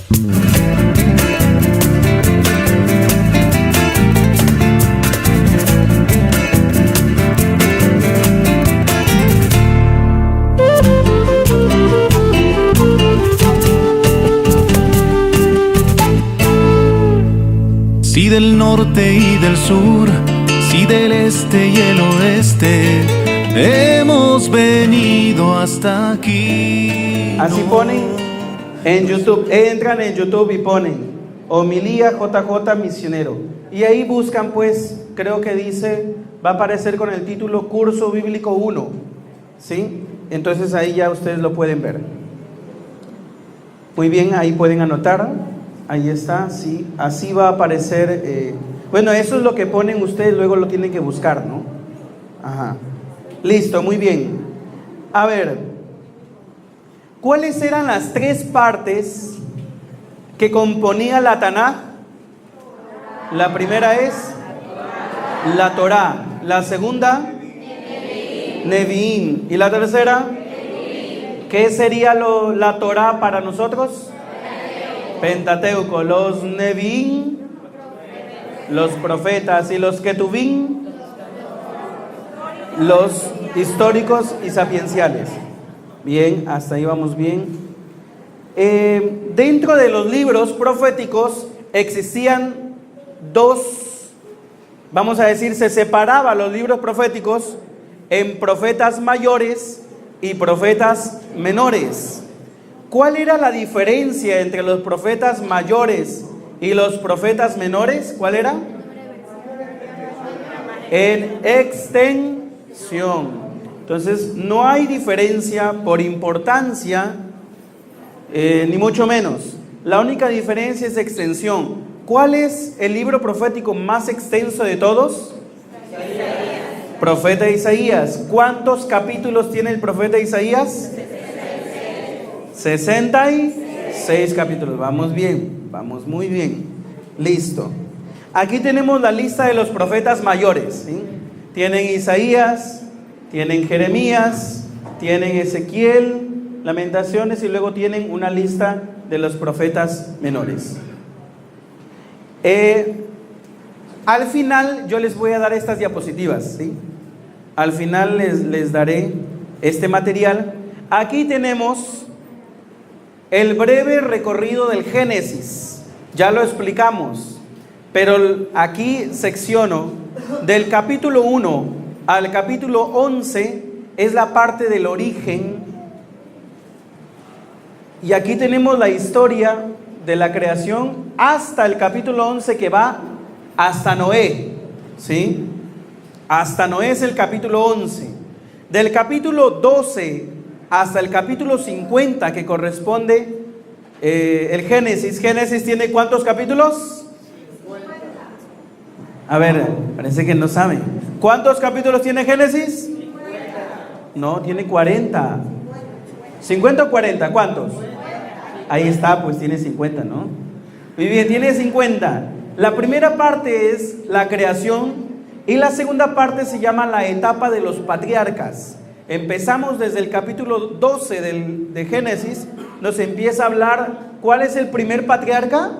Si del norte y del sur, si del este y el oeste, hemos venido hasta aquí. Así ponen en YouTube, entran en YouTube y ponen Homilía JJ Misionero. Y ahí buscan, pues, creo que dice, va a aparecer con el título Curso Bíblico 1, ¿sí? Entonces ahí ya ustedes lo pueden ver. Muy bien, ahí pueden anotar. Ahí está, sí, así va a aparecer. Bueno, eso es lo que ponen ustedes, luego lo tienen que buscar, ¿no? Ajá. Listo, muy bien. A ver, ¿cuáles eran las tres partes que componía la Tanaj? La primera es la Torá, la segunda Nevi'im, y la tercera, ¿qué sería la Torá para nosotros? Pentateuco. Los Nevi'im, los profetas, y los Ketuvim, los históricos y sapienciales. Bien, hasta ahí vamos bien. Dentro de los libros proféticos existían dos, vamos a decir, se separaban los libros proféticos en profetas mayores y profetas menores. ¿Cuál era la diferencia entre los profetas mayores y los profetas menores? ¿Cuál era? En extensión. Entonces, no hay diferencia por importancia, ni mucho menos. La única diferencia es extensión. ¿Cuál es el libro profético más extenso de todos? Isaías. Profeta Isaías. ¿Cuántos capítulos tiene el profeta Isaías? 66 capítulos. Vamos bien, vamos muy bien. Listo. Aquí tenemos la lista de los profetas mayores, ¿sí? Tienen Isaías, tienen Jeremías, tienen Ezequiel, Lamentaciones, y luego tienen una lista de los profetas menores. Al final yo les voy a dar estas diapositivas, ¿sí? Al final les daré este material. Aquí tenemos el breve recorrido del Génesis, ya lo explicamos, pero aquí secciono del capítulo 1 al capítulo 11, es la parte del origen, y aquí tenemos la historia de la creación hasta el capítulo 11, que va hasta Noé, ¿sí? Hasta Noé es el capítulo 11. Del capítulo 12 hasta el capítulo 50, que corresponde el Génesis. ¿Génesis tiene cuántos capítulos? 50. A ver, parece que no saben. ¿Cuántos capítulos tiene Génesis? 50. No, tiene 40. 50 o 40, ¿cuántos? 50. Ahí está, pues tiene 50, ¿no? Muy bien, tiene 50. La primera parte es la creación y la segunda parte se llama la etapa de los patriarcas. Empezamos desde el capítulo 12 de Génesis, nos empieza a hablar, ¿cuál es el primer patriarca?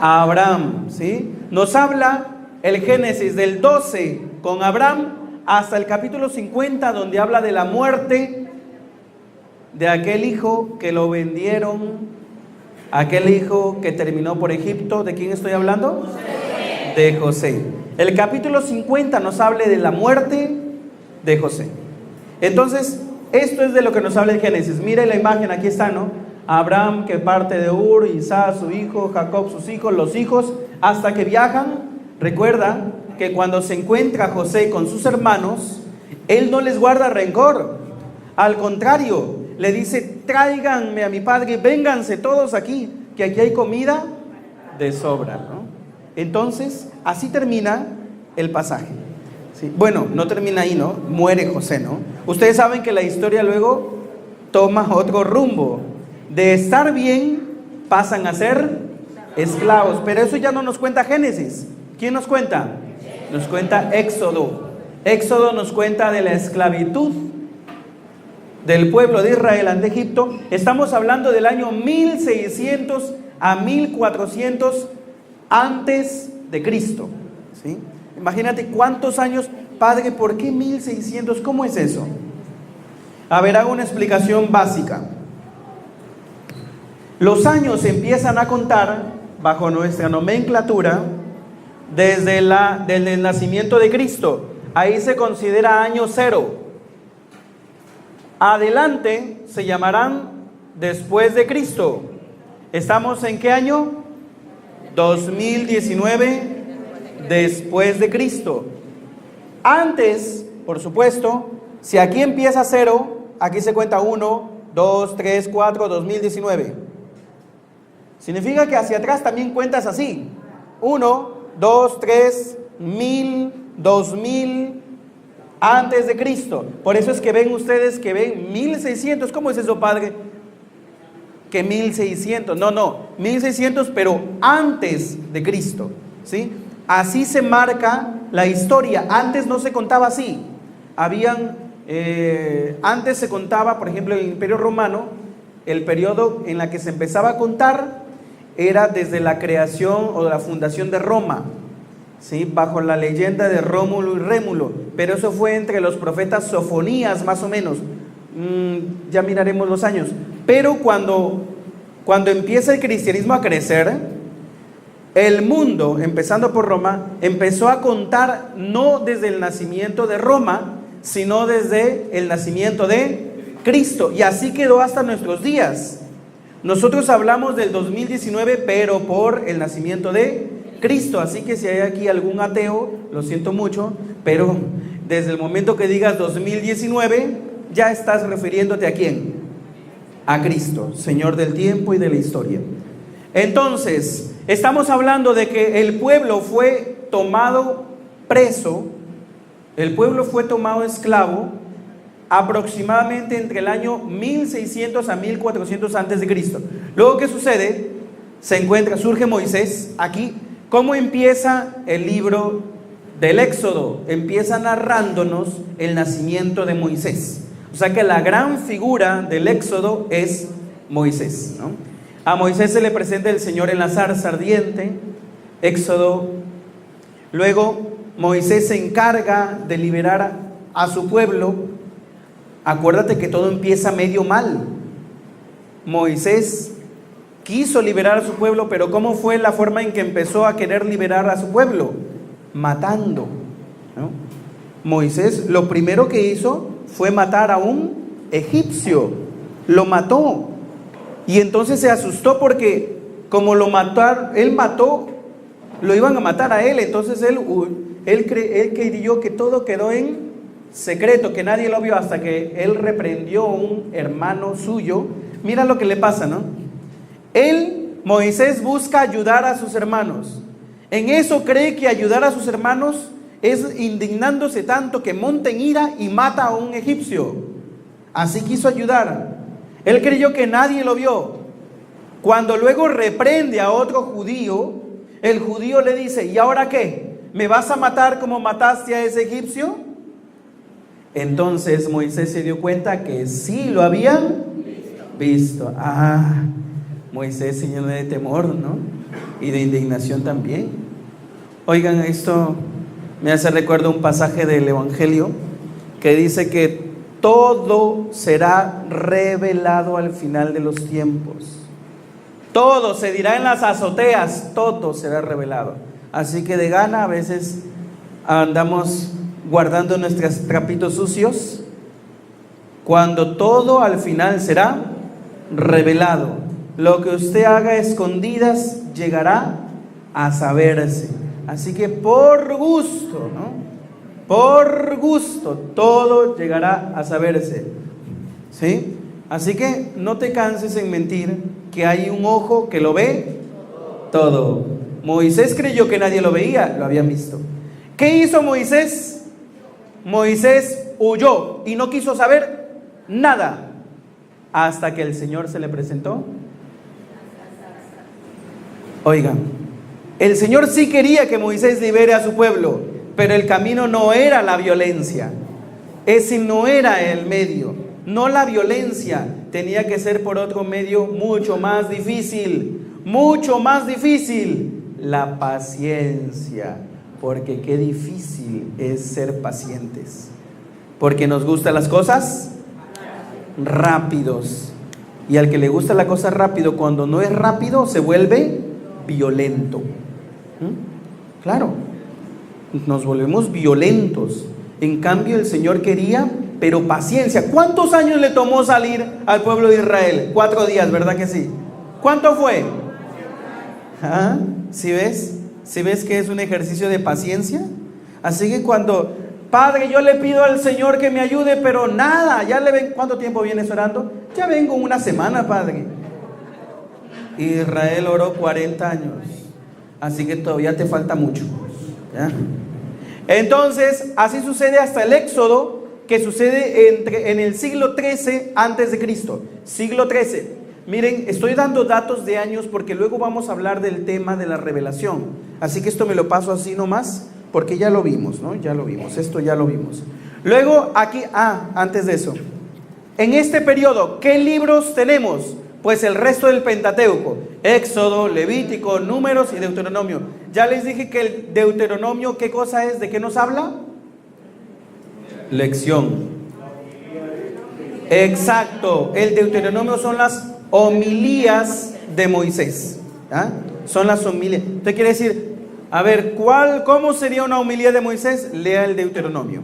Abraham, ¿sí? Nos habla el Génesis del 12 con Abraham hasta el capítulo 50, donde habla de la muerte de aquel hijo que lo vendieron, aquel hijo que terminó por Egipto. ¿De quién estoy hablando? José. De José. El capítulo 50 nos habla de la muerte de José. Entonces, esto es de lo que nos habla el Génesis. Mire la imagen, aquí está, ¿no? Abraham que parte de Ur, Isaac su hijo, Jacob sus hijos, los hijos, hasta que viajan. Recuerda que cuando se encuentra José con sus hermanos, él no les guarda rencor. Al contrario, le dice, tráiganme a mi padre, vénganse todos aquí, que aquí hay comida de sobra, ¿no? Entonces, así termina el pasaje. Sí. Bueno, no termina ahí, ¿no? Muere José, ¿no? Ustedes saben que la historia luego toma otro rumbo. De estar bien, pasan a ser esclavos. Pero eso ya no nos cuenta Génesis. ¿Quién nos cuenta? Nos cuenta Éxodo. Éxodo nos cuenta de la esclavitud del pueblo de Israel ante Egipto, estamos hablando del año 1600 a 1400 antes de Cristo, ¿sí? Imagínate cuántos años. Padre, ¿por qué 1600? ¿Cómo es eso? A ver, hago una explicación básica. Los años se empiezan a contar bajo nuestra nomenclatura desde el nacimiento de Cristo. Ahí se considera año cero. Adelante se llamarán después de Cristo. ¿Estamos en qué año? 2019 después de Cristo. Antes, por supuesto, si aquí empieza cero, aquí se cuenta 1, 2, 3, 4, 2019. Significa que hacia atrás también cuentas así. 1, 2, 3, 1000, 2000, antes de Cristo. Por eso es que ven ustedes que ven 1600. ¿Cómo es eso, Padre? Que 1600. No, 1600, pero antes de Cristo, ¿sí? Así se marca la historia. Antes no se contaba así. Antes se contaba, por ejemplo, el Imperio Romano, el periodo en la que se empezaba a contar era desde la creación o la fundación de Roma, ¿sí? Bajo la leyenda de Rómulo y Rémulo, pero eso fue entre los profetas Sofonías, más o menos. Ya miraremos los años. Pero cuando empieza el cristianismo a crecer, el mundo, empezando por Roma, empezó a contar no desde el nacimiento de Roma, sino desde el nacimiento de Cristo. Y así quedó hasta nuestros días. Nosotros hablamos del 2019, pero por el nacimiento de Cristo. Así que si hay aquí algún ateo, lo siento mucho, pero desde el momento que digas 2019, ya estás refiriéndote ¿a quién? A Cristo, Señor del tiempo y de la historia. Entonces, estamos hablando de que el pueblo fue tomado preso, el pueblo fue tomado esclavo aproximadamente entre el año 1600 a 1400 antes de Cristo. Luego, ¿qué sucede? Surge Moisés aquí. ¿Cómo empieza el libro del Éxodo? Empieza narrándonos el nacimiento de Moisés. O sea que la gran figura del Éxodo es Moisés, ¿no? A Moisés se le presenta el Señor en la zarza ardiente, Éxodo. Luego Moisés se encarga de liberar a su pueblo. Acuérdate que todo empieza medio mal. Moisés quiso liberar a su pueblo, pero ¿cómo fue la forma en que empezó a querer liberar a su pueblo? Matando, ¿no? Moisés lo primero que hizo fue matar a un egipcio. Lo mató. Y entonces se asustó porque como lo mataron, él mató, lo iban a matar a él. Entonces él creyó que todo quedó en secreto, que nadie lo vio, hasta que él reprendió a un hermano suyo. Mira lo que le pasa, ¿no? Moisés busca ayudar a sus hermanos. En eso cree que ayudar a sus hermanos es indignándose tanto que monta en ira y mata a un egipcio. Así quiso ayudar. Él creyó que nadie lo vio. Cuando luego reprende a otro judío, el judío le dice: ¿y ahora qué? ¿Me vas a matar como mataste a ese egipcio? Entonces Moisés se dio cuenta que sí lo habían visto. Moisés se llenó de temor, ¿no? Y de indignación también. Oigan, esto me hace recuerdo un pasaje del Evangelio que dice que todo será revelado al final de los tiempos. Todo se dirá en las azoteas, todo será revelado. Así que de gana a veces andamos guardando nuestros trapitos sucios, cuando todo al final será revelado. Lo que usted haga a escondidas llegará a saberse. Así que por gusto, ¿no? Por gusto, todo llegará a saberse, ¿sí? Así que no te canses en mentir que hay un ojo que lo ve todo. Moisés creyó que nadie lo veía, lo habían visto. ¿Qué hizo Moisés? Moisés huyó y no quiso saber nada hasta que el Señor se le presentó. Oigan, el Señor sí quería que Moisés libere a su pueblo, pero el camino no era la violencia. Ese no era el medio. no la violencia, tenía que ser por otro medio mucho más difícil, la paciencia, porque qué difícil es ser pacientes, porque nos gustan las cosas rápidos, y al que le gusta la cosa rápido, cuando no es rápido se vuelve violento. Claro, nos volvemos violentos. En cambio el Señor quería, pero paciencia. ¿Cuántos años le tomó salir al pueblo de Israel? 4 días, ¿verdad que sí? ¿Cuánto fue? ¿Ah? ¿Sí ves? ¿Sí ves que es un ejercicio de paciencia? Así que cuando, Padre, yo le pido al Señor que me ayude, pero nada, ya le ven, ¿cuánto tiempo vienes orando? Ya vengo una semana, Padre. Israel oró 40 años, así que todavía te falta mucho, ¿ya? Entonces, así sucede hasta el Éxodo, que sucede en el siglo XIII antes de Cristo. Siglo XIII. Miren, estoy dando datos de años porque luego vamos a hablar del tema de la revelación. Así que esto me lo paso así nomás, porque ya lo vimos, ¿no? Ya lo vimos, esto ya lo vimos. Luego aquí, antes de eso, en este periodo, ¿qué libros tenemos? Pues el resto del Pentateuco: Éxodo, Levítico, Números y Deuteronomio. Ya les dije que el Deuteronomio, ¿qué cosa es? ¿De qué nos habla? Lección. Exacto, el Deuteronomio son las homilías de Moisés, ¿ah? Son las homilías. Usted quiere decir, a ver, ¿cómo sería una homilía de Moisés? Lea el Deuteronomio.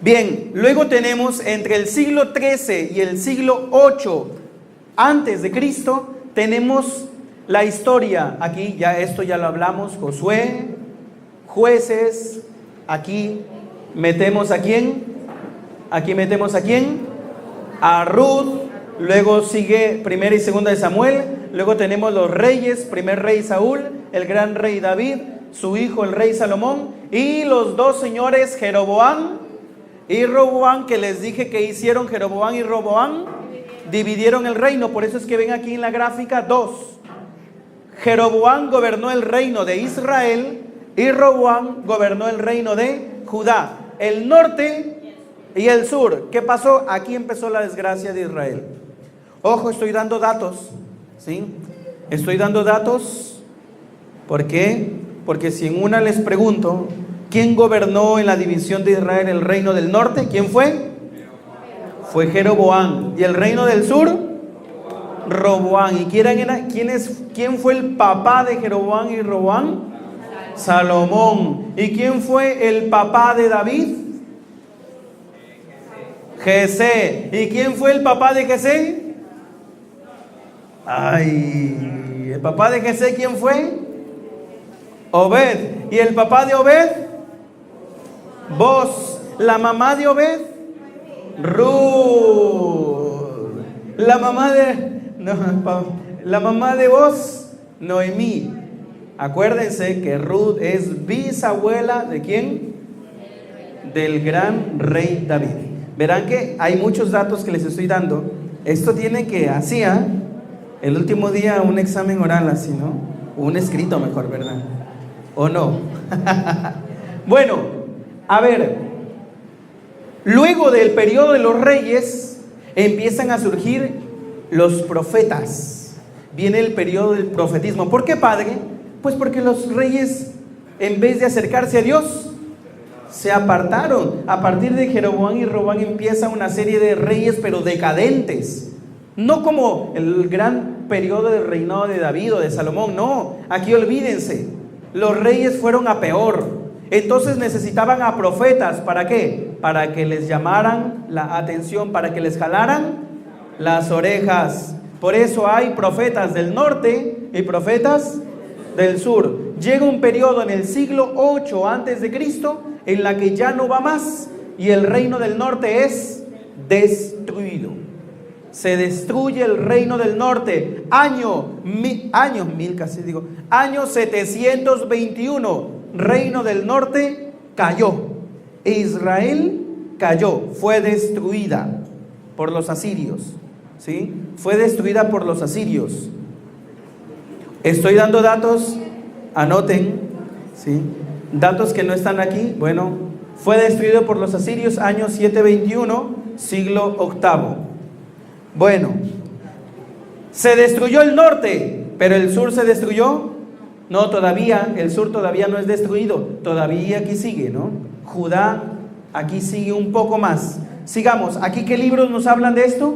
Bien, luego tenemos entre el siglo XIII y el siglo VIII antes de Cristo, tenemos la historia. Aquí ya esto ya lo hablamos: Josué, Jueces. Aquí metemos ¿a quién? Aquí metemos ¿a quién? A Ruth. Luego sigue primera y segunda de Samuel. Luego tenemos los reyes: primer rey Saúl, el gran rey David, su hijo el rey Salomón, y los 2 señores Jeroboam y Roboam, que les dije que hicieron Jeroboam y Roboam, dividieron el reino. Por eso es que ven aquí en la gráfica 2. Jeroboam gobernó el reino de Israel y Roboam gobernó el reino de Judá, el norte y el sur. ¿Qué pasó? Aquí empezó la desgracia de Israel. Ojo, estoy dando datos, ¿sí? Estoy dando datos. ¿Por qué? Porque si en una les pregunto, ¿quién gobernó en la división de Israel el reino del norte? ¿Quién fue? Fue Jeroboam. ¿Y el reino del sur? Roboam. ¿Y quién fue el papá de Jeroboam y Roboam? Salomón. ¿Y quién fue el papá de David? Jesé. ¿Y quién fue el papá de Jesé? ¿El papá de Jesé quién fue? Obed. ¿Y el papá de Obed? Boz. ¿La mamá de Obed? Ruth. La mamá de Boz, Noemí. Acuérdense que Ruth es bisabuela ¿de quién? Del gran rey David. Verán que hay muchos datos que les estoy dando. Esto tiene que, el último día un examen oral así, ¿no? Un escrito mejor, ¿verdad? ¿O no? Bueno, a ver, luego del periodo de los reyes empiezan a surgir los profetas. Viene el periodo del profetismo. ¿Por qué, padre? Pues porque los reyes, en vez de acercarse a Dios, se apartaron. A partir de Jeroboam y Roboam empieza una serie de reyes, pero decadentes. No como el gran periodo del reinado de David o de Salomón, no. Aquí olvídense, los reyes fueron a peor. Entonces necesitaban a profetas. ¿Para qué? Para que les llamaran la atención, para que les jalaran las orejas. Por eso hay profetas del norte y profetas del sur. Llega un periodo en el siglo VIII antes de Cristo en la que ya no va más y el reino del norte es destruido. Se destruye el reino del norte. Año 721, reino del norte cayó. Israel cayó, fue destruida por los asirios, ¿sí? Fue destruida por los asirios. Estoy dando datos, anoten, ¿sí? Datos que no están aquí. Bueno, fue destruido por los asirios, año 721. siglo VIII. Bueno, se destruyó el norte, pero el sur se destruyó. No, todavía, el sur todavía no es destruido, todavía aquí sigue, ¿no? Judá aquí sigue un poco más. Sigamos, ¿aquí qué libros nos hablan de esto?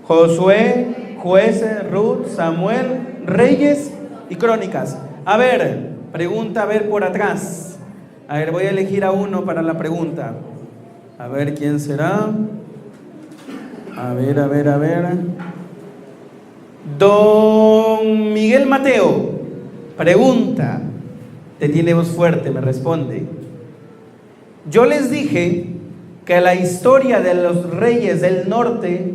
Josué, Jueces, Ruth, Samuel, Reyes y Crónicas. A ver, pregunta, a ver por atrás. A ver, voy a elegir a uno para la pregunta. A ver, ¿quién será? A ver. Don Miguel Mateo, pregunta. Te tiene voz fuerte, me responde. Yo les dije que la historia de los reyes del norte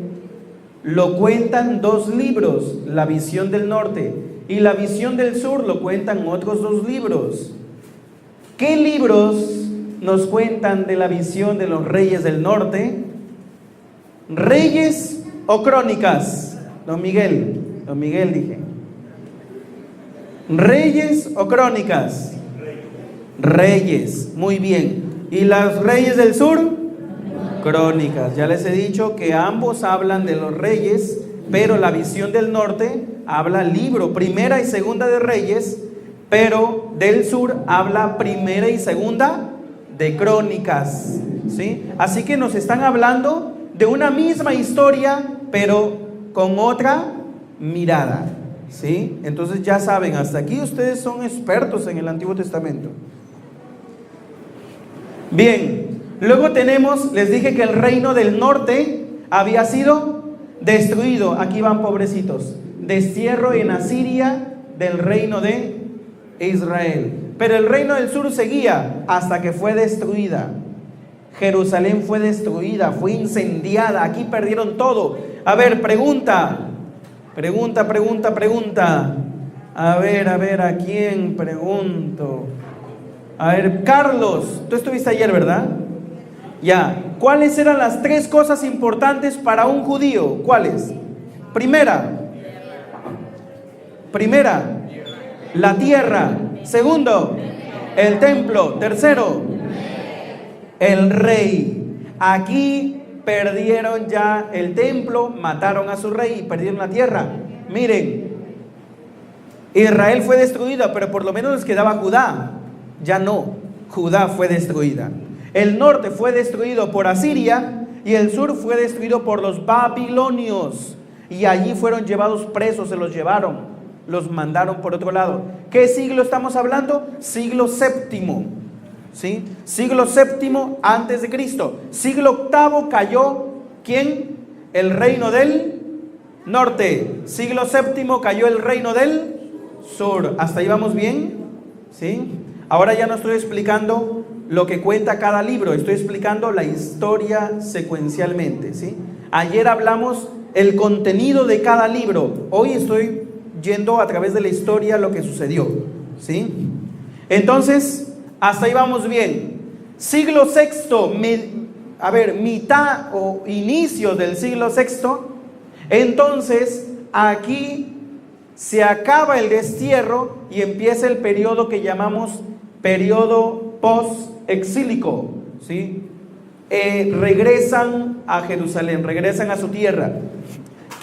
lo cuentan 2 libros, la visión del norte, y la visión del sur lo cuentan otros 2 libros. ¿Qué libros nos cuentan de la visión de los reyes del norte? ¿Reyes o Crónicas? Don Miguel dije. ¿Reyes o Crónicas? Reyes, muy bien. ¿Y los reyes del sur? Crónicas. Ya les he dicho que ambos hablan de los reyes, pero la visión del norte habla libro, primera y segunda de Reyes, pero del sur habla primera y segunda de Crónicas, ¿sí? Así que nos están hablando de una misma historia, pero con otra mirada, ¿sí? Entonces ya saben, hasta aquí ustedes son expertos en el Antiguo Testamento. Bien, luego tenemos, les dije que el reino del norte había sido destruido. Aquí van, pobrecitos. Destierro en Asiria del reino de Israel. Pero el reino del sur seguía hasta que fue destruida. Jerusalén fue destruida, fue incendiada. Aquí perdieron todo. A ver, pregunta. A ver, ¿a quién pregunto? A ver, Carlos, tú estuviste ayer, ¿verdad? Ya. ¿Cuáles eran las 3 cosas importantes para un judío? ¿Cuáles? Primera, la tierra. Segundo, el templo. Tercero, el rey. Aquí perdieron ya el templo, mataron a su rey y perdieron la tierra. Miren, Israel fue destruida, pero por lo menos les quedaba Judá. Ya no, Judá fue destruida. El norte fue destruido por Asiria y el sur fue destruido por los babilonios. Y allí fueron llevados presos, se los llevaron, los mandaron por otro lado. ¿Qué siglo estamos hablando? Siglo VII, ¿sí? Siglo VII antes de Cristo. Siglo VIII cayó, ¿quién? El reino del norte. Siglo VII cayó el reino del sur. ¿Hasta ahí vamos bien? ¿Sí? Ahora ya no estoy explicando lo que cuenta cada libro, estoy explicando la historia secuencialmente, ¿sí? Ayer hablamos el contenido de cada libro, hoy estoy yendo a través de la historia lo que sucedió, ¿sí? Entonces, hasta ahí vamos bien. Siglo VI, mitad o inicio del siglo VI, entonces aquí se acaba el destierro y empieza el periodo que llamamos periodo post-exílico, ¿sí? Regresan a Jerusalén, regresan a su tierra.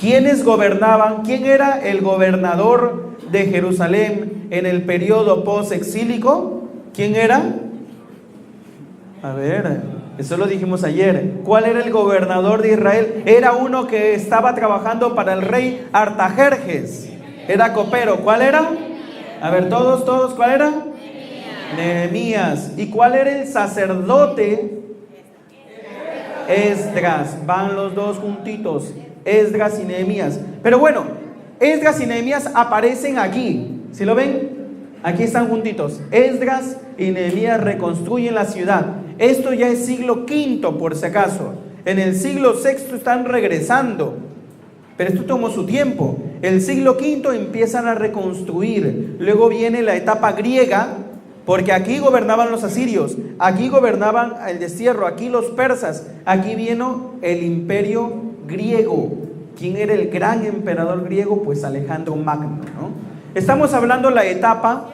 ¿Quiénes gobernaban? ¿Quién era el gobernador de Jerusalén en el periodo post-exílico? ¿Quién era? A ver, eso lo dijimos ayer. ¿Cuál era el gobernador de Israel? Era uno que estaba trabajando para el rey Artajerjes. Era copero. ¿Cuál era? A ver, todos, ¿cuál era? Nehemías. ¿Y cuál era el sacerdote? Esdras. Van los dos juntitos, Esdras y Nehemías. Pero bueno, Esdras y Nehemías aparecen aquí. ¿Sí lo ven? Aquí están juntitos. Esdras y Nehemías reconstruyen la ciudad. Esto ya es siglo V, por si acaso. En el siglo VI están regresando, pero esto tomó su tiempo. El siglo V empiezan a reconstruir. Luego viene la etapa griega, porque aquí gobernaban los asirios, aquí gobernaban el destierro, aquí los persas, aquí vino el imperio griego. ¿Quién era el gran emperador griego? Pues Alejandro Magno, ¿no? Estamos hablando la etapa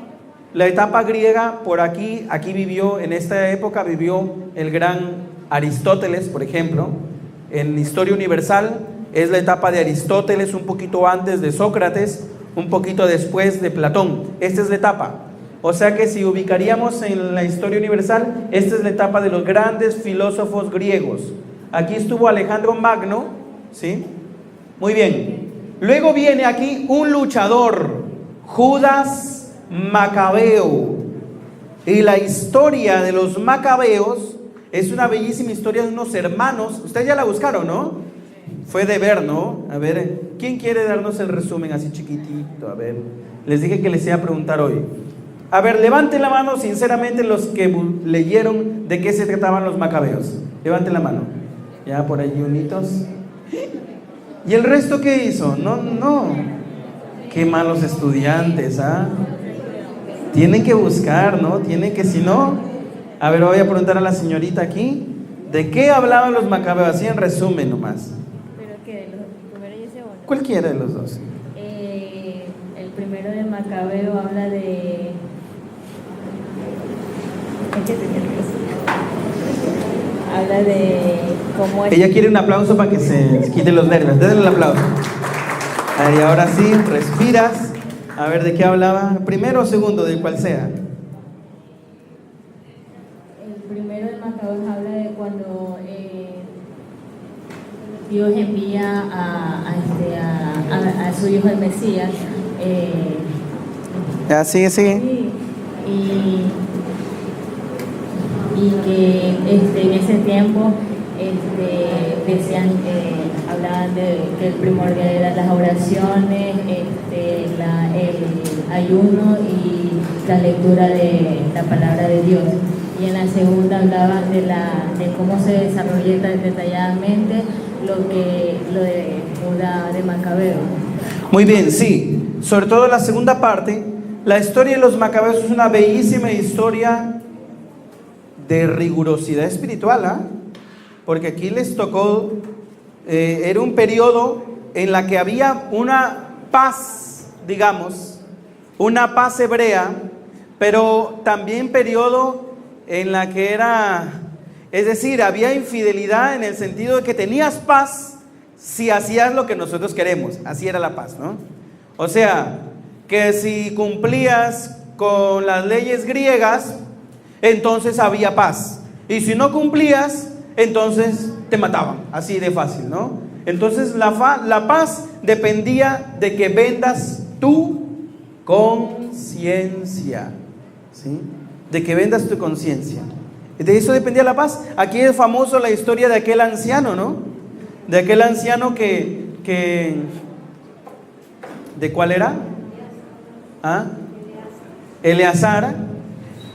griega. Por aquí vivió, en esta época vivió el gran Aristóteles, por ejemplo. en Historia Universal, es la etapa de Aristóteles, un poquito antes de Sócrates, un poquito después de Platón. Esta es la etapa. O sea que si ubicaríamos en la Historia Universal, esta es la etapa de los grandes filósofos griegos. Aquí estuvo Alejandro Magno, ¿sí? Muy bien. Luego viene aquí un luchador, Judas Macabeo. Y la historia de los macabeos es una bellísima historia de unos hermanos. Ustedes ya la buscaron, ¿no? Fue de ver, ¿no? A ver, ¿quién quiere darnos el resumen así chiquitito? A ver, les dije que les iba a preguntar hoy. A ver, levanten la mano sinceramente los que leyeron de qué se trataban los macabeos. Levanten la mano. Ya por allí unitos. ¿Y el resto qué hizo? No. Qué malos estudiantes, ¿ah? Tienen que buscar, ¿no? Tienen que, si no... A ver, voy a preguntar a la señorita aquí. ¿De qué hablaban los macabeos? Así en resumen nomás. ¿Pero qué? ¿El primero y el segundo? Cualquiera de los dos. El primero de Macabeo habla de... Habla de cómo... Ella quiere un aplauso para que se quite los nervios. Denle el aplauso. Ahí, ahora sí, respiras. A ver, ¿de qué hablaba? ¿Primero o segundo? De cual sea. El primero de Macabeo habla de cuando Dios envía a su hijo el Mesías. Sigue. Y que en ese tiempo decían, hablaban de que el primordial eran las oraciones, el ayuno y la lectura de la palabra de Dios. Y en la segunda hablaban de cómo se desarrolla detalladamente lo de Judá de Macabeo. Muy bien, sí. Sobre todo la segunda parte, la historia de los macabeos es una bellísima historia de rigurosidad espiritual, ¿ah? Porque aquí les tocó, era un periodo en la que había una paz, digamos, una paz hebrea, pero también periodo en la que era, es decir, había infidelidad en el sentido de que tenías paz si hacías lo que nosotros queremos. Así era la paz, ¿no? O sea, que si cumplías con las leyes griegas, entonces había paz. Y si no cumplías, entonces te mataban. Así de fácil, ¿no? Entonces la paz dependía de que vendas tu conciencia, ¿sí? De que vendas tu conciencia. De eso dependía la paz. Aquí es famoso la historia de aquel anciano, ¿no? De aquel anciano que ¿de cuál era? ¿Ah? Eleazar.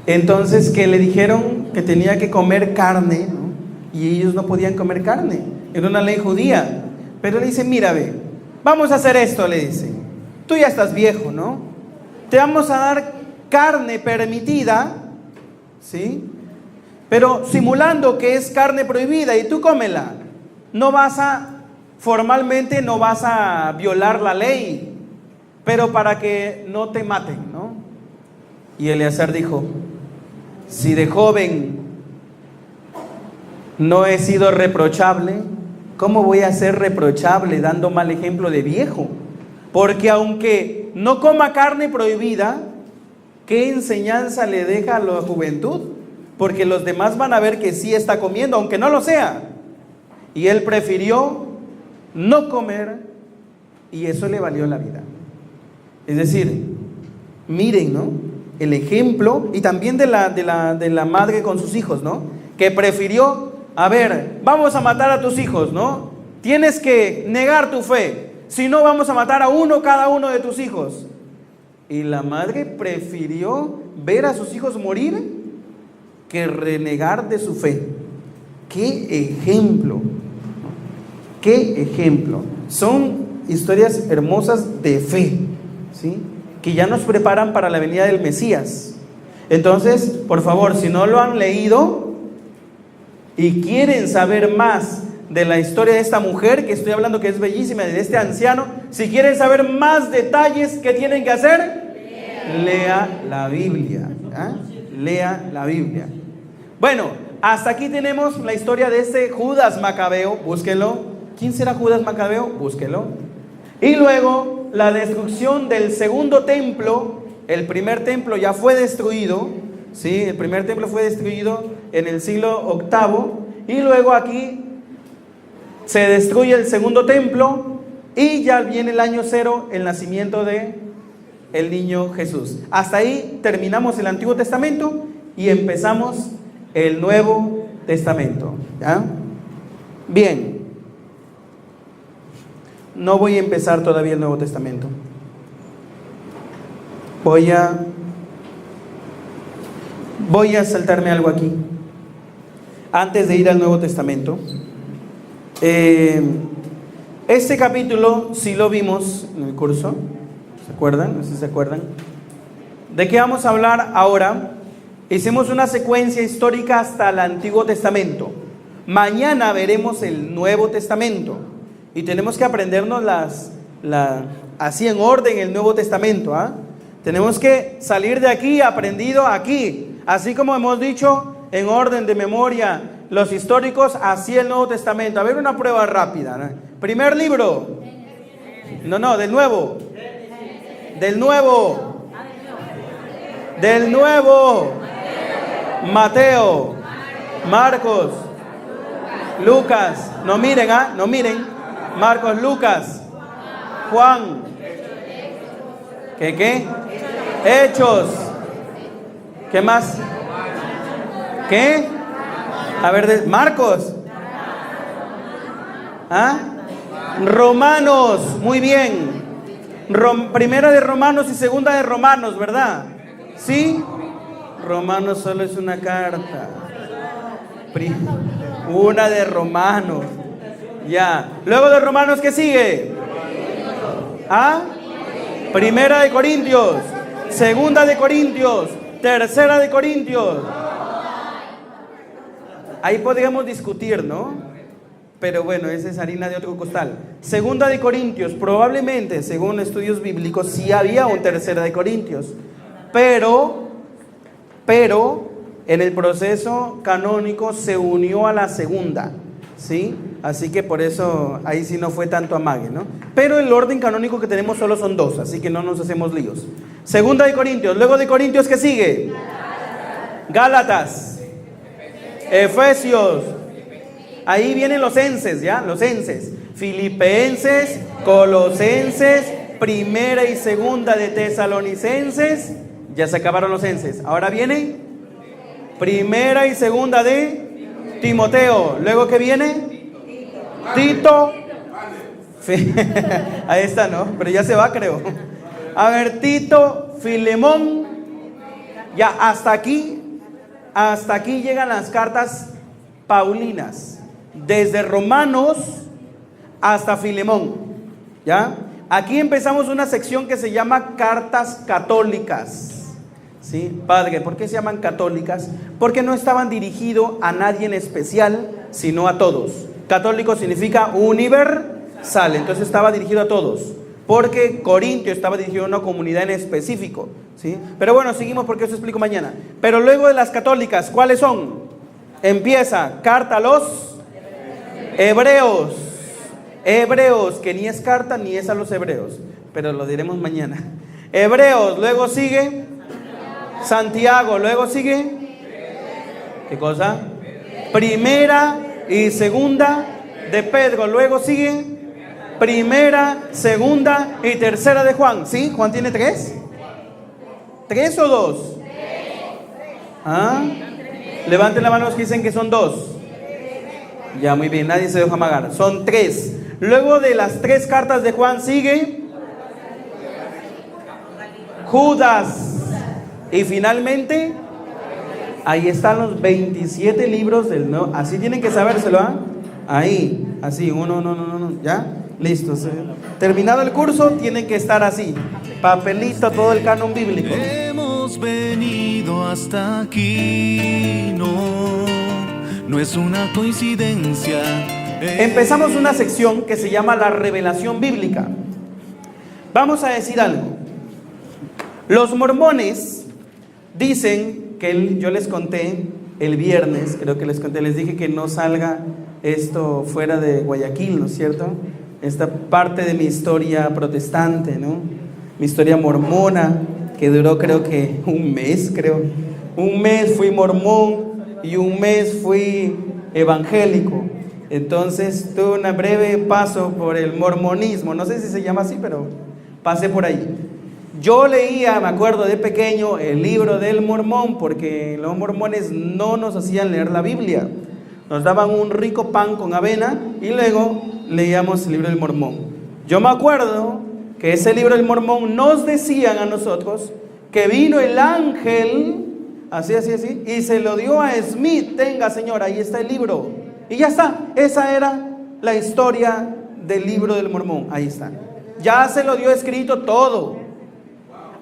Entonces que le dijeron que tenía que comer carne, ¿no? Y ellos no podían comer carne. Era una ley judía. Pero le dice, mira, ve, vamos a hacer esto, le dice. Tú ya estás viejo, ¿no? Te vamos a dar carne permitida, ¿sí? Pero simulando que es carne prohibida y tú cómela. Formalmente no vas a violar la ley, pero para que no te maten, ¿no? Y Eleazar dijo, si de joven no he sido reprochable, ¿cómo voy a ser reprochable dando mal ejemplo de viejo? Porque aunque no coma carne prohibida, ¿qué enseñanza le deja a la juventud? Porque los demás van a ver que sí está comiendo, aunque no lo sea. Y él prefirió no comer y eso le valió la vida. Es decir, miren, ¿no? El ejemplo, y también de la madre con sus hijos, ¿no? Que prefirió, a ver, vamos a matar a tus hijos, ¿no? Tienes que negar tu fe, si no vamos a matar a cada uno de tus hijos. Y la madre prefirió ver a sus hijos morir que renegar de su fe. ¡Qué ejemplo! ¡Qué ejemplo! Son historias hermosas de fe, ¿sí? Que ya nos preparan para la venida del Mesías. Entonces, por favor, si no lo han leído y quieren saber más de la historia de esta mujer, que estoy hablando que es bellísima, de este anciano, si quieren saber más detalles, ¿qué tienen que hacer? Lea la Biblia, ¿ah? Lea la Biblia. Bueno, hasta aquí tenemos la historia de este Judas Macabeo, búsquenlo. ¿Quién será Judas Macabeo? Búsquenlo. Y luego la destrucción del segundo templo. El primer templo ya fue destruido, ¿sí? El primer templo fue destruido en el siglo VIII. Y luego aquí se destruye el segundo templo y ya viene el año 0, el nacimiento de el niño Jesús. Hasta ahí terminamos el Antiguo Testamento y empezamos el Nuevo Testamento, ¿ya? Bien, no voy a empezar todavía el Nuevo Testamento. Voy a saltarme algo aquí antes de ir al Nuevo Testamento. Este capítulo sí lo vimos en el curso, ¿se acuerdan? No sé si se acuerdan. ¿De qué vamos a hablar ahora? Hicimos una secuencia histórica hasta el Antiguo Testamento. Mañana veremos el Nuevo Testamento y tenemos que aprendernos así en orden el Nuevo Testamento, ¿ah? Tenemos que salir de aquí aprendido aquí, así como hemos dicho en orden de memoria los históricos, así el Nuevo Testamento. A ver, una prueba rápida, ¿no? Primer libro. No, del Nuevo. Mateo, Marcos, Lucas. No miren, no miren. Marcos, Lucas, Juan. ¿Qué? Hechos. ¿Qué más? ¿Qué? A ver, Marcos. Romanos, muy bien. Primera de Romanos y segunda de Romanos, ¿verdad? ¿Sí? Romanos solo es una carta. Una de Romanos. Ya. Luego de Romanos, ¿qué sigue? Primera de Corintios, segunda de Corintios, tercera de Corintios. Ahí podríamos discutir, ¿no? Pero bueno, esa es harina de otro costal. Segunda de Corintios, probablemente, según estudios bíblicos, sí había un tercera de Corintios. Pero en el proceso canónico se unió a la segunda, ¿sí? Así que por eso ahí sí no fue tanto amague, ¿no? Pero el orden canónico que tenemos solo son 2, así que no nos hacemos líos. Segunda de Corintios, luego de Corintios, ¿qué sigue? Gálatas, Efesios. Ahí vienen los enses, ¿ya? Los enses. Filipenses, Colosenses, primera y segunda de Tesalonicenses. Ya se acabaron los enses. Ahora viene primera y segunda de Timoteo. Luego, ¿qué viene? Tito. Ahí está, ¿no? Pero ya se va, creo. A ver, Tito, Filemón. Ya, hasta aquí llegan las cartas paulinas. Desde Romanos hasta Filemón. ¿Ya? Aquí empezamos una sección que se llama cartas católicas. ¿Sí? Padre, ¿por qué se llaman católicas? Porque no estaban dirigidos a nadie en especial, sino a todos. Católico significa universal, entonces estaba dirigido a todos. Porque Corintio estaba dirigido a una comunidad en específico, ¿sí? Pero bueno, seguimos porque eso explico mañana. Pero luego de las católicas, ¿cuáles son? Empieza carta a los hebreos. Hebreos, que ni es carta ni es a los hebreos, pero lo diremos mañana. Hebreos, luego sigue Santiago, luego sigue ¿qué cosa? Primera y segunda de Pedro, luego sigue primera, segunda y tercera de Juan. ¿Sí? ¿Juan tiene 3? ¿3 o 2? Levanten la mano los que dicen que son 2. Ya, muy bien, nadie se deja amagar. Son 3. Luego de las 3 cartas de Juan sigue Judas. Y finalmente, ahí están los 27 libros del Nuevo. Así tienen que sabérselo, Ahí, así, uno, ¿ya? Listo. Terminado el curso, tienen que estar así. Papelito, todo el canon bíblico. Hemos venido hasta aquí, no es una coincidencia. Empezamos una sección que se llama la revelación bíblica. Vamos a decir algo. Los mormones dicen que yo les conté el viernes, creo que les conté, les dije que no salga esto fuera de Guayaquil, ¿no es cierto? Esta parte de mi historia protestante, ¿no? Mi historia mormona, que duró creo que un mes, Un mes fui mormón y un mes fui evangélico. Entonces tuve un breve paso por el mormonismo, no sé si se llama así, pero pasé por ahí. Yo leía, me acuerdo de pequeño, el libro del Mormón, porque los mormones no nos hacían leer la Biblia. Nos daban un rico pan con avena y luego leíamos el libro del Mormón. Yo me acuerdo que ese libro del Mormón nos decían a nosotros que vino el ángel, así, y se lo dio a Smith. Tenga, señor, ahí está el libro. Y ya está, esa era la historia del libro del Mormón, ahí está. Ya se lo dio escrito todo.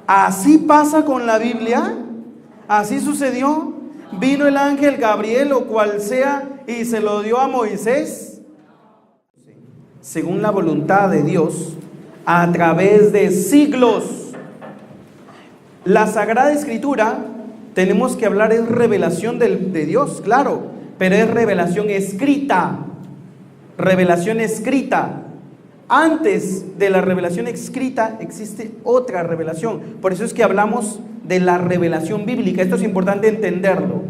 Así pasa con la Biblia, así sucedió. Vino el ángel Gabriel o cual sea y se lo dio a Moisés, según la voluntad de Dios, a través de siglos. La Sagrada Escritura, tenemos que hablar, es revelación de Dios, claro, pero es revelación escrita. Revelación escrita. Antes de la revelación escrita existe otra revelación. Por eso es que hablamos de la revelación bíblica. Esto es importante entenderlo.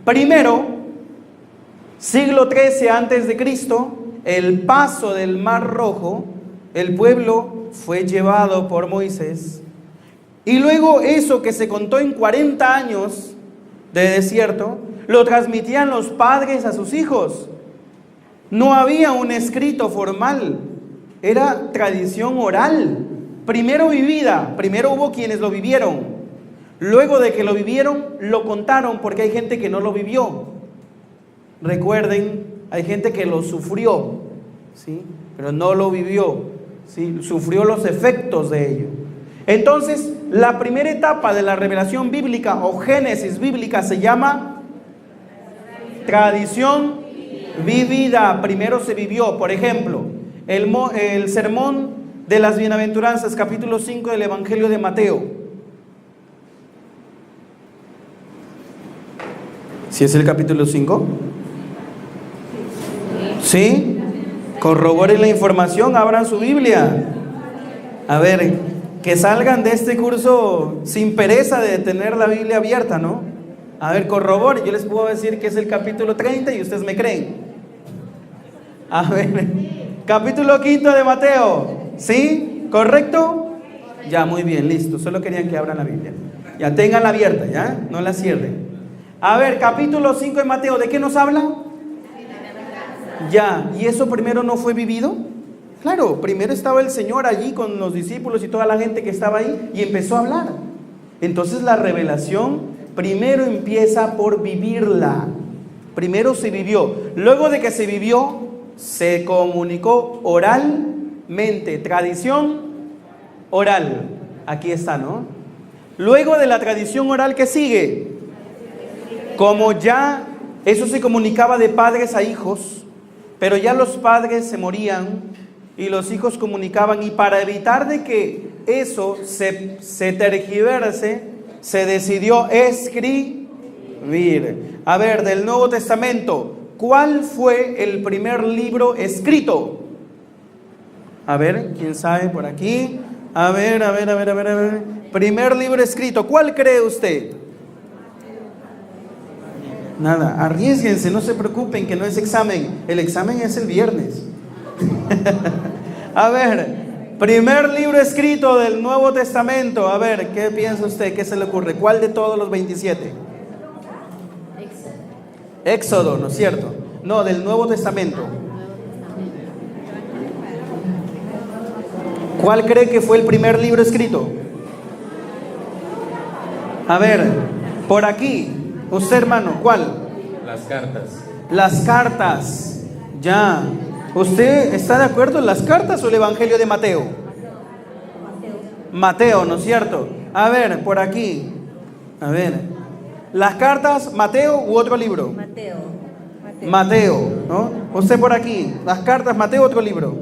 Primero, siglo XIII antes de Cristo, el paso del Mar Rojo, el pueblo fue llevado por Moisés. Y luego eso que se contó en 40 años de desierto, lo transmitían los padres a sus hijos. No había un escrito formal. Era tradición oral, primero vivida, primero hubo quienes lo vivieron, luego de que lo vivieron, lo contaron, porque hay gente que no lo vivió. Recuerden, hay gente que lo sufrió, ¿sí? Pero no lo vivió, ¿sí? Sufrió los efectos de ello. Entonces, la primera etapa de la revelación bíblica o génesis bíblica se llama tradición vivida. Primero se vivió, por ejemplo, el sermón de las bienaventuranzas, capítulo 5 del Evangelio de Mateo. ¿Sí es el capítulo 5? ¿Sí? Corroboren la información, abran su Biblia. A ver, que salgan de este curso sin pereza de tener la Biblia abierta, ¿no? A ver, corroboren, yo les puedo decir que es el capítulo 30 y ustedes me creen. A ver... Capítulo 5 de Mateo, ¿sí? ¿Correcto? Ya, muy bien, listo. Solo querían que abran la Biblia. Ya, tenganla abierta, ¿ya? No la cierren. A ver, capítulo 5 de Mateo, ¿de qué nos habla? Ya, ¿y eso primero no fue vivido? Claro, primero estaba el Señor allí con los discípulos y toda la gente que estaba ahí y empezó a hablar. Entonces la revelación primero empieza por vivirla. Primero se vivió. Luego de que se vivió, se comunicó oralmente, tradición oral. Aquí está, ¿no? Luego de la tradición oral, ¿qué sigue? Como ya eso se comunicaba de padres a hijos, pero ya los padres se morían y los hijos comunicaban, y para evitar de que eso se tergiverse, se decidió escribir. A ver, del Nuevo Testamento, ¿cuál fue el primer libro escrito? A ver, ¿quién sabe por aquí? A ver. Primer libro escrito, ¿cuál cree usted? Nada, arriésguense, no se preocupen que no es examen. El examen es el viernes. A ver, primer libro escrito del Nuevo Testamento. A ver, ¿qué piensa usted? ¿Qué se le ocurre? ¿Cuál de todos los 27? Éxodo, ¿no es cierto? No, del Nuevo Testamento. ¿Cuál cree que fue el primer libro escrito? A ver, por aquí, usted hermano, ¿cuál? Las cartas. Las cartas, ya. ¿Usted está de acuerdo en las cartas o el Evangelio de Mateo? Mateo, ¿no es cierto? A ver, por aquí. A ver, las cartas, Mateo u otro libro. Mateo, ¿no? Usted por aquí, las cartas, Mateo, otro libro.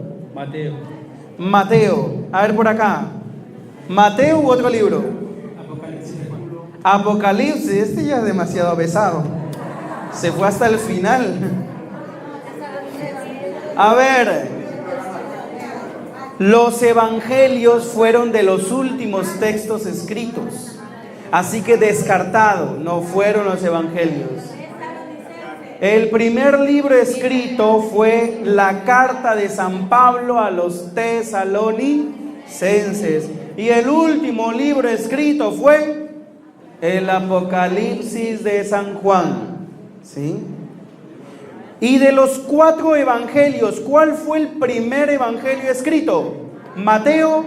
Mateo, a ver por acá. Mateo u otro libro. Apocalipsis, este ya es demasiado pesado. Se fue hasta el final. A ver, los evangelios fueron de los últimos textos escritos, así que descartado, no fueron los evangelios. El primer libro escrito fue la carta de San Pablo a los tesalonicenses, y el último libro escrito fue el Apocalipsis de San Juan, ¿sí? Y de los 4 evangelios, ¿cuál fue el primer evangelio escrito? Mateo.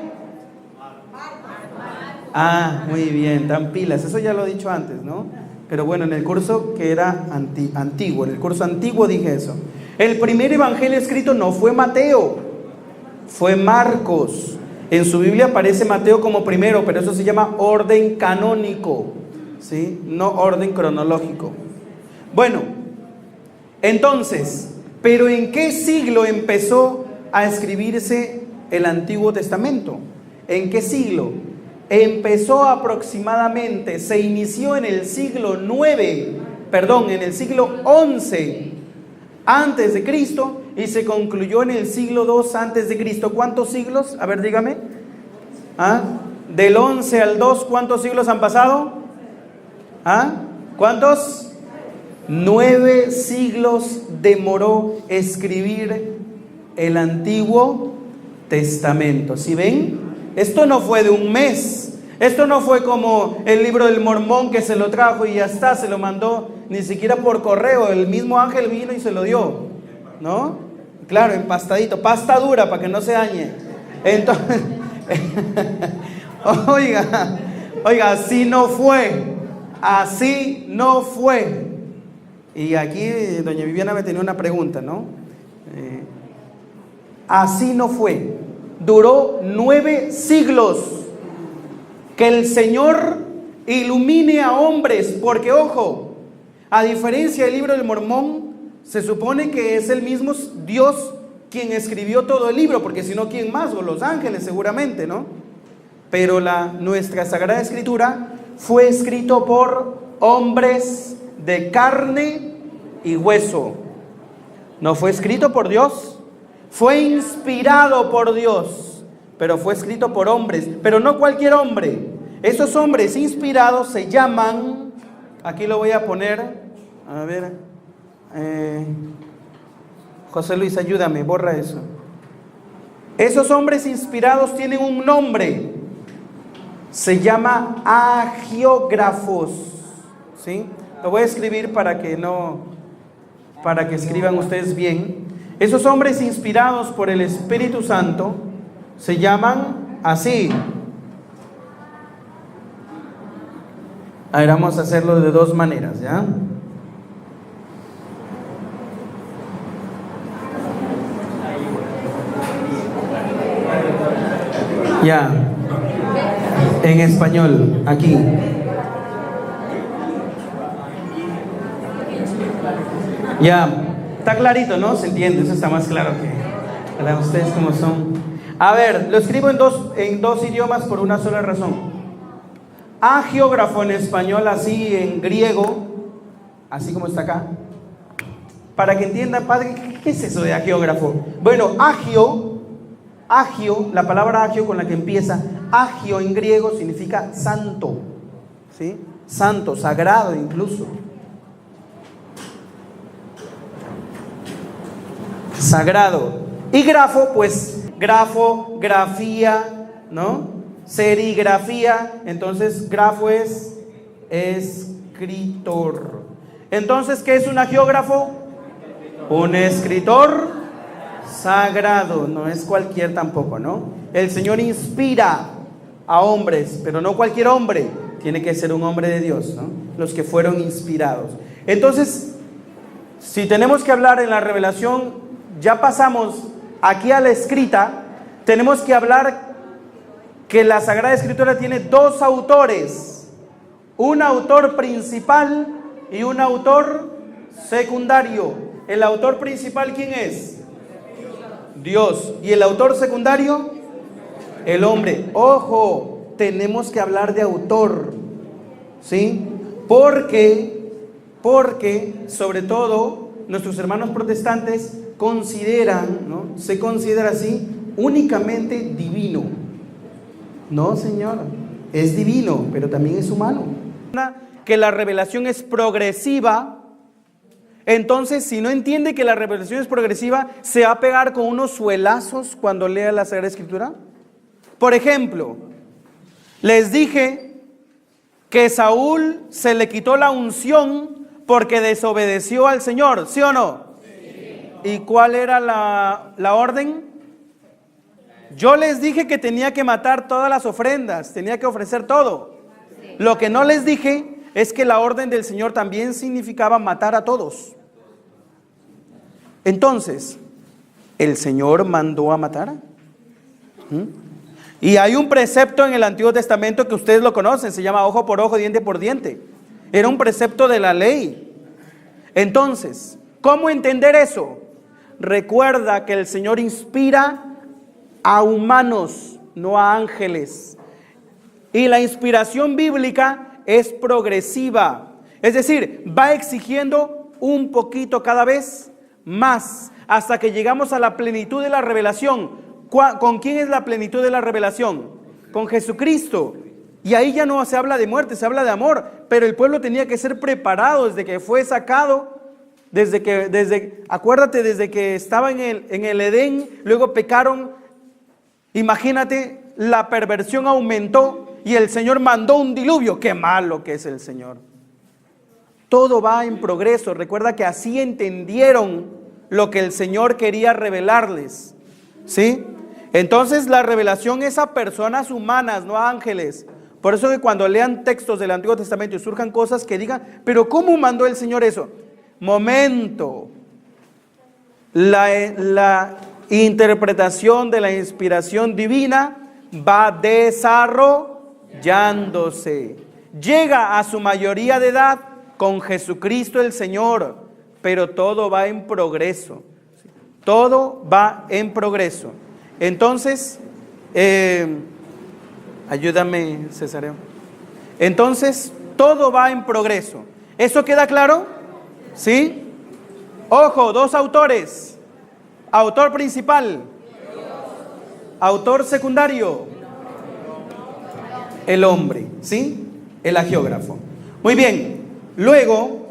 Ah, muy bien, tan pilas. Eso ya lo he dicho antes, ¿no? Pero bueno, en el curso que era antiguo, en el curso antiguo dije eso. El primer evangelio escrito no fue Mateo, fue Marcos. En su Biblia aparece Mateo como primero, pero eso se llama orden canónico, ¿sí? No orden cronológico. Bueno, entonces, ¿pero en qué siglo empezó a escribirse el Antiguo Testamento? ¿En qué siglo? Empezó aproximadamente, se inició en el siglo en el siglo 11 antes de Cristo y se concluyó en el siglo 2 antes de Cristo. ¿Cuántos siglos? A ver, dígame. ¿Ah? Del 11 al 2, ¿cuántos siglos han pasado? ¿Ah? ¿Cuántos? 9 siglos demoró escribir el Antiguo Testamento. ¿Sí ven? Esto no fue de un mes. Esto no fue como el libro del Mormón que se lo trajo y ya está, se lo mandó ni siquiera por correo. El mismo ángel vino y se lo dio, ¿no? Claro, empastadito, pasta dura para que no se dañe. Entonces, oiga, así no fue. Así no fue. Y aquí doña Viviana me tenía una pregunta, ¿no? Así no fue. Duró 9 siglos. Que el Señor ilumine a hombres, porque ojo, a diferencia del libro del Mormón, se supone que es el mismo Dios quien escribió todo el libro, porque si no, ¿quién más? O los ángeles seguramente, ¿no? Pero nuestra Sagrada Escritura fue escrito por hombres de carne y hueso. No fue escrito por Dios, fue inspirado por Dios, pero fue escrito por hombres, pero no cualquier hombre. Esos hombres inspirados se llaman, aquí lo voy a poner, a ver, José Luis, ayúdame, borra eso. Esos hombres inspirados tienen un nombre, se llama agiógrafos, ¿sí? Lo voy a escribir para que escriban ustedes bien. Esos hombres inspirados por el Espíritu Santo se llaman así. A ver, vamos a hacerlo de 2 maneras, ¿ya? Ya. En español, aquí. Ya, está clarito, ¿no? Se entiende, eso está más claro que para ustedes como son. A ver, lo escribo en dos idiomas por una sola razón. Agiógrafo en español, así en griego, así como está acá. Para que entienda, padre, ¿qué es eso de agiógrafo? Bueno, agio, la palabra agio con la que empieza, agio en griego significa santo, ¿sí? Santo, sagrado incluso. Sagrado. Y grafo, pues grafo, grafía, ¿no? Serigrafía. Entonces grafo es escritor. Entonces, ¿qué es un agiógrafo? Un escritor sagrado. No es cualquier tampoco, ¿no? El Señor inspira a hombres, pero no cualquier hombre. Tiene que ser un hombre de Dios, ¿no? Los que fueron inspirados. Entonces, si tenemos que hablar en la revelación, ya pasamos aquí a la escrita, tenemos que hablar que la Sagrada Escritura tiene 2 autores, un autor principal y un autor secundario. ¿El autor principal quién es? Dios. ¿Y el autor secundario? El hombre. Ojo, tenemos que hablar de autor, ¿sí? Porque porque sobre todo nuestros hermanos protestantes consideran, ¿no? Se considera así, únicamente divino. No, Señor, es divino, pero también es humano. Que la revelación es progresiva. Entonces, si no entiende que la revelación es progresiva, se va a pegar con unos suelazos cuando lea la Sagrada Escritura. Por ejemplo, les dije que Saúl se le quitó la unción porque desobedeció al Señor, ¿sí o no? Sí. ¿Y cuál era la orden? Yo les dije que tenía que matar todas las ofrendas, tenía que ofrecer todo. Sí. Lo que no les dije es que la orden del Señor también significaba matar a todos. Entonces, ¿el Señor mandó a matar? Y hay un precepto en el Antiguo Testamento que ustedes lo conocen, se llama ojo por ojo, diente por diente. Era un precepto de la ley. Entonces, ¿cómo entender eso? Recuerda que el Señor inspira a humanos, no a ángeles. Y la inspiración bíblica es progresiva. Es decir, va exigiendo un poquito cada vez más, hasta que llegamos a la plenitud de la revelación. ¿Con quién es la plenitud de la revelación? Con Jesucristo. Y ahí ya no se habla de muerte, se habla de amor. Pero el pueblo tenía que ser preparado desde que fue sacado, acuérdate, desde que estaba en el Edén, luego pecaron. Imagínate, la perversión aumentó y el Señor mandó un diluvio. ¡Qué malo que es el Señor! Todo va en progreso. Recuerda que así entendieron lo que el Señor quería revelarles, ¿sí? Entonces la revelación es a personas humanas, no a ángeles. Por eso que cuando lean textos del Antiguo Testamento y surjan cosas que digan, pero ¿cómo mandó el Señor eso? Momento. La interpretación de la inspiración divina va desarrollándose. Llega a su mayoría de edad con Jesucristo el Señor, pero todo va en progreso. Todo va en progreso. Entonces, ayúdame, Cesareo. Entonces, todo va en progreso. ¿Eso queda claro? ¿Sí? Ojo, dos autores. Autor principal. Autor secundario. El hombre, ¿sí? El agiógrafo. Muy bien. Luego,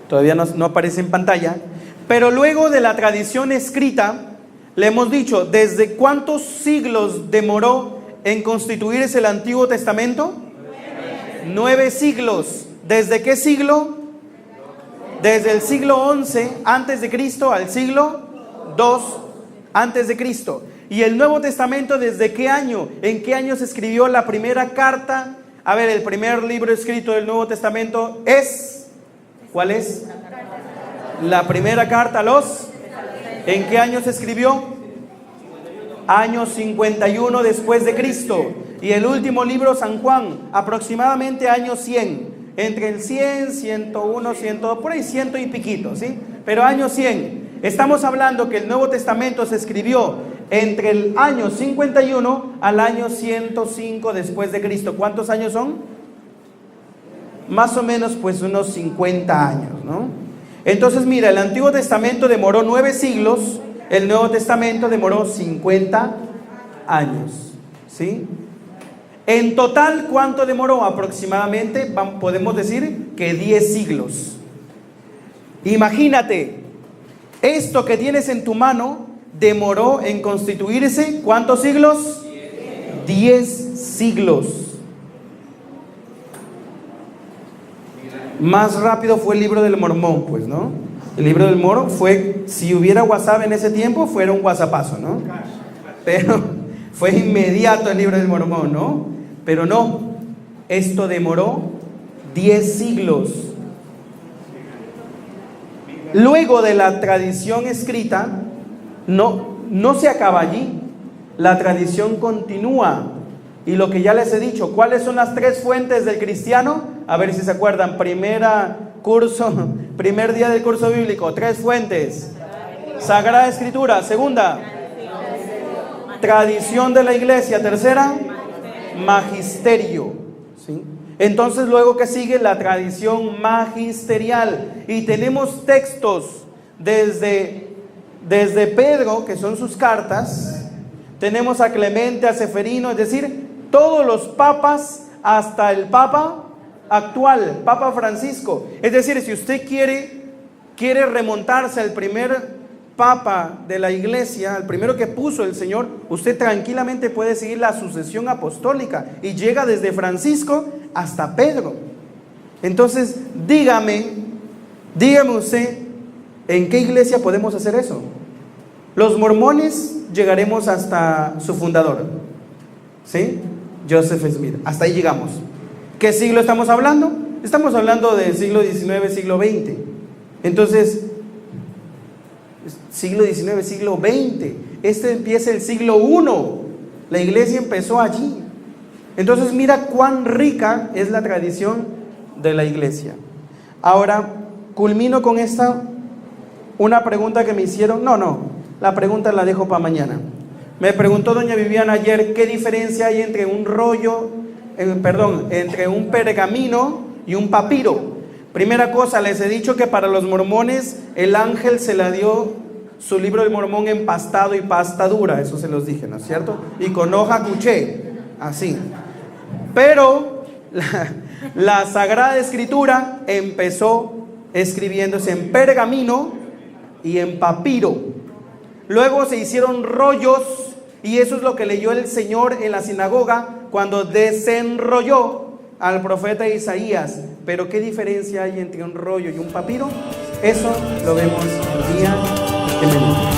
todavía no aparece en pantalla, pero luego de la tradición escrita, le hemos dicho, ¿desde cuántos siglos demoró en constituirse el Antiguo Testamento? 9 siglos. ¿Desde qué siglo? Desde el siglo 11 antes de Cristo al siglo 2 antes de Cristo. ¿Y el Nuevo Testamento desde qué año? ¿En qué año se escribió la primera carta? A ver, el primer libro escrito del Nuevo Testamento es... ¿Cuál es? La primera carta a los... ¿En qué año se escribió? Año 51 después de Cristo. Y el último libro, San Juan, aproximadamente año 100. Entre el 100, 101, 102, por ahí 100 y piquito, ¿sí? Pero año 100. Estamos hablando que el Nuevo Testamento se escribió entre el año 51 al año 105 después de Cristo. ¿Cuántos años son? Más o menos pues unos 50 años, ¿no? Entonces mira, el Antiguo Testamento demoró 9 siglos, el Nuevo Testamento demoró 50 años, ¿sí? En total, ¿cuánto demoró? Aproximadamente, podemos decir que 10 siglos. Imagínate, esto que tienes en tu mano demoró en constituirse, ¿cuántos siglos? 10 siglos. Más rápido fue el libro del Mormón, pues, ¿no? El libro del Moro fue, si hubiera WhatsApp en ese tiempo, fuera un WhatsAppazo, ¿no? Pero fue inmediato el libro del Mormón, ¿no? Pero no, esto demoró 10 siglos. Luego de la tradición escrita, no se acaba allí. La tradición continúa. Y lo que ya les he dicho, ¿cuáles son las 3 fuentes del cristiano? A ver si se acuerdan, primer día del curso bíblico, 3 fuentes. Sagrada Escritura. Segunda, tradición de la iglesia. Tercera, magisterio. ¿Sí? Entonces luego que sigue la tradición magisterial, y tenemos textos desde Pedro, que son sus cartas, tenemos a Clemente, a Seferino, es decir, todos los papas hasta el papa actual, Papa Francisco. Es decir, si usted quiere remontarse al primer papa de la iglesia, al primero que puso el Señor, usted tranquilamente puede seguir la sucesión apostólica y llega desde Francisco hasta Pedro. Entonces, dígame usted, ¿en qué iglesia podemos hacer eso? Los mormones llegaremos hasta su fundador, ¿sí? Joseph Smith. Hasta ahí llegamos. ¿Qué siglo estamos hablando? Estamos hablando del siglo XIX, siglo XX. Entonces, siglo XIX, siglo XX. Este empieza el siglo I. La iglesia empezó allí. Entonces, mira cuán rica es la tradición de la iglesia. Ahora, culmino con una pregunta que me hicieron. La pregunta la dejo para mañana. Me preguntó doña Viviana ayer, ¿qué diferencia hay entre entre un pergamino y un papiro? Primera cosa, les he dicho que para los mormones el ángel se le dio su libro del Mormón empastado y pasta dura, eso se los dije, ¿no es cierto? Y con hoja cuché, así. Pero la Sagrada Escritura empezó escribiéndose en pergamino y en papiro. Luego se hicieron rollos, y eso es lo que leyó el Señor en la sinagoga cuando desenrolló al profeta Isaías. Pero ¿qué diferencia hay entre un rollo y un papiro? Eso lo vemos el día de mañana.